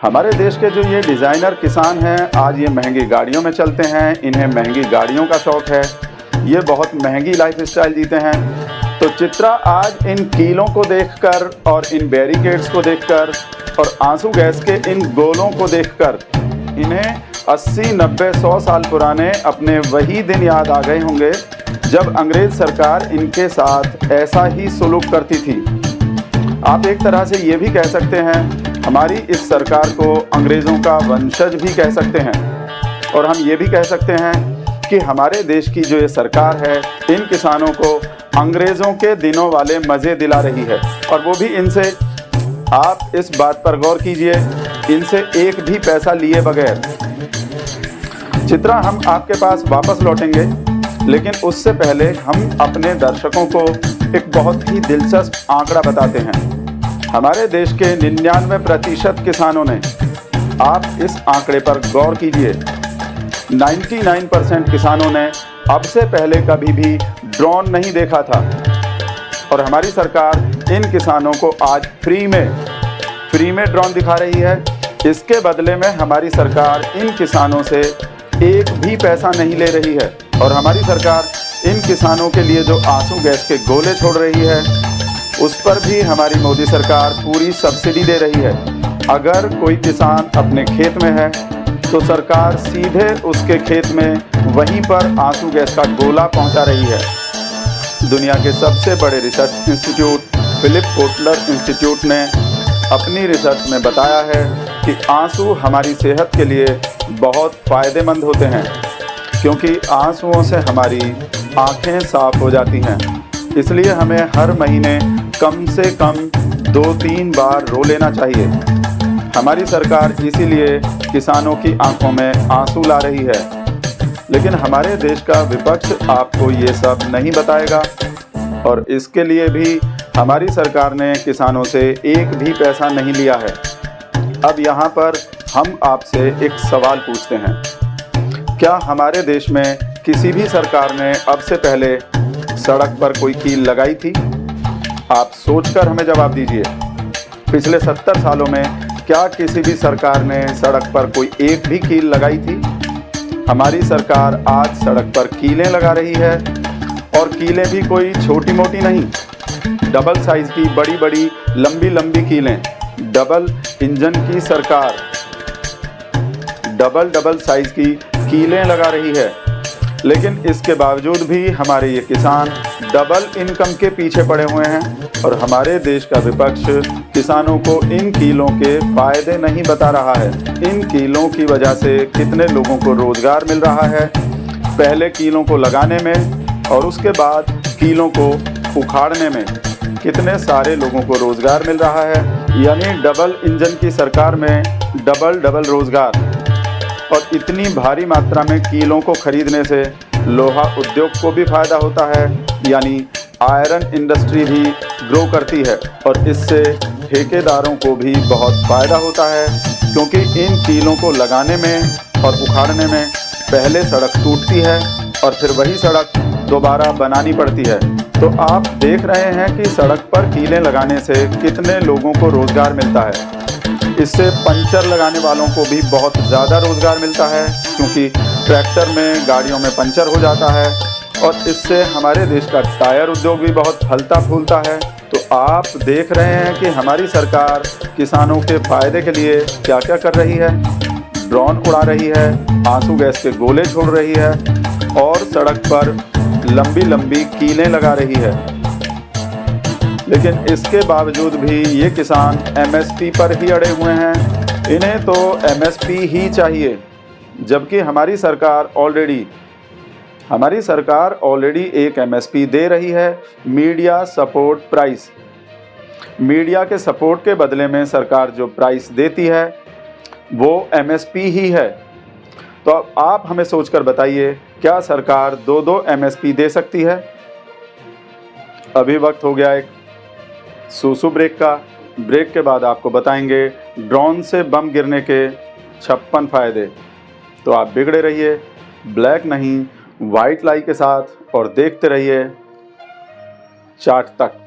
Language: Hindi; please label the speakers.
Speaker 1: हमारे देश के जो ये डिज़ाइनर किसान हैं, आज ये महंगी गाड़ियों में चलते हैं, इन्हें महंगी गाड़ियों का शौक़ है, ये बहुत महंगी लाइफस्टाइल जीते हैं। तो चित्रा आज इन कीलों को देखकर और इन बैरिकेड्स को देखकर और आंसू गैस के इन गोलों को देखकर इन्हें 80, 90, 100 साल पुराने अपने वही दिन याद आ गए होंगे जब अंग्रेज़ सरकार इनके साथ ऐसा ही सुलूक करती थी। आप एक तरह से ये भी कह सकते हैं, हमारी इस सरकार को अंग्रेज़ों का वंशज भी कह सकते हैं। और हम ये भी कह सकते हैं कि हमारे देश की जो ये सरकार है, इन किसानों को अंग्रेज़ों के दिनों वाले मज़े दिला रही है। और वो भी इनसे, आप इस बात पर गौर कीजिए, इनसे एक भी पैसा लिए बगैर। चित्रा, हम आपके पास वापस लौटेंगे, लेकिन उससे पहले हम अपने दर्शकों को एक बहुत ही दिलचस्प आंकड़ा बताते हैं। हमारे देश के 99% किसानों ने, आप इस आंकड़े पर गौर कीजिए, 99% किसानों ने अब से पहले कभी भी ड्रोन नहीं देखा था। और हमारी सरकार इन किसानों को आज फ्री में ड्रोन दिखा रही है। इसके बदले में हमारी सरकार इन किसानों से एक भी पैसा नहीं ले रही है। और हमारी सरकार इन किसानों के लिए जो आंसू गैस के गोले छोड़ रही है, उस पर भी हमारी मोदी सरकार पूरी सब्सिडी दे रही है। अगर कोई किसान अपने खेत में है तो सरकार सीधे उसके खेत में वहीं पर आंसू गैस का गोला पहुंचा रही है। दुनिया के सबसे बड़े research institute Philip Kotler institute ने अपनी रिसर्च में बताया है कि आंसू हमारी सेहत के लिए बहुत फ़ायदेमंद होते हैं, क्योंकि आंसुओं से हमारी आँखें साफ हो जाती हैं। इसलिए हमें हर महीने कम से कम 2-3 बार रो लेना चाहिए। हमारी सरकार इसीलिए किसानों की आंखों में आंसू ला रही है। लेकिन हमारे देश का विपक्ष आपको ये सब नहीं बताएगा, और इसके लिए भी हमारी सरकार ने किसानों से एक भी पैसा नहीं लिया है। अब यहाँ पर हम आपसे एक सवाल पूछते हैं, क्या हमारे देश में किसी भी सरकार ने अब से पहले सड़क पर कोई कील लगाई थी? आप सोचकर हमें जवाब दीजिए। पिछले 70 सालों में क्या किसी भी सरकार ने सड़क पर कोई एक भी कील लगाई थी? हमारी सरकार आज सड़क पर कीलें लगा रही है, और कीलें भी कोई छोटी मोटी नहीं, डबल साइज की बड़ी बड़ी लंबी लंबी कीलें। डबल इंजन की सरकार डबल साइज की कीलें लगा रही है। लेकिन इसके बावजूद भी हमारे ये किसान डबल इनकम के पीछे पड़े हुए हैं, और हमारे देश का विपक्ष किसानों को इन कीलों के फायदे नहीं बता रहा है। इन कीलों की वजह से कितने लोगों को रोजगार मिल रहा है, पहले कीलों को लगाने में और उसके बाद कीलों को उखाड़ने में कितने सारे लोगों को रोजगार मिल रहा है। यानी डबल इंजन की सरकार में डबल रोजगार। और इतनी भारी मात्रा में कीलों को खरीदने से लोहा उद्योग को भी फायदा होता है, यानी आयरन इंडस्ट्री भी ग्रो करती है, और इससे ठेकेदारों को भी बहुत फ़ायदा होता है, क्योंकि इन कीलों को लगाने में और उखाड़ने में पहले सड़क टूटती है और फिर वही सड़क दोबारा बनानी पड़ती है। तो आप देख रहे हैं कि सड़क पर कीलें लगाने से कितने लोगों को रोज़गार मिलता है। इससे पंचर लगाने वालों को भी बहुत ज़्यादा रोज़गार मिलता है, क्योंकि ट्रैक्टर में, गाड़ियों में पंचर हो जाता है, और इससे हमारे देश का टायर उद्योग भी बहुत फलता फूलता है। तो आप देख रहे हैं कि हमारी सरकार किसानों के फ़ायदे के लिए क्या क्या कर रही है। ड्रोन उड़ा रही है, आंसू गैस के गोले छोड़ रही है, और सड़क पर लंबी लंबी कीलें लगा रही है। लेकिन इसके बावजूद भी ये किसान एमएसपी पर ही अड़े हुए हैं। इन्हें तो एमएसपी ही चाहिए, जबकि हमारी सरकार ऑलरेडी एक एमएसपी दे रही है, मीडिया सपोर्ट प्राइस। मीडिया के सपोर्ट के बदले में सरकार जो प्राइस देती है वो एमएसपी ही है। तो अब आप हमें सोचकर बताइए, क्या सरकार 2 एमएसपी दे सकती है? अभी वक्त हो गया एक सूसू ब्रेक का। ब्रेक के बाद आपको बताएंगे ड्रोन से बम गिरने के 56 फ़ायदे। तो आप बिगड़े रहिए ब्लैक नहीं वाइट लाई के साथ, और देखते रहिए चाट तक।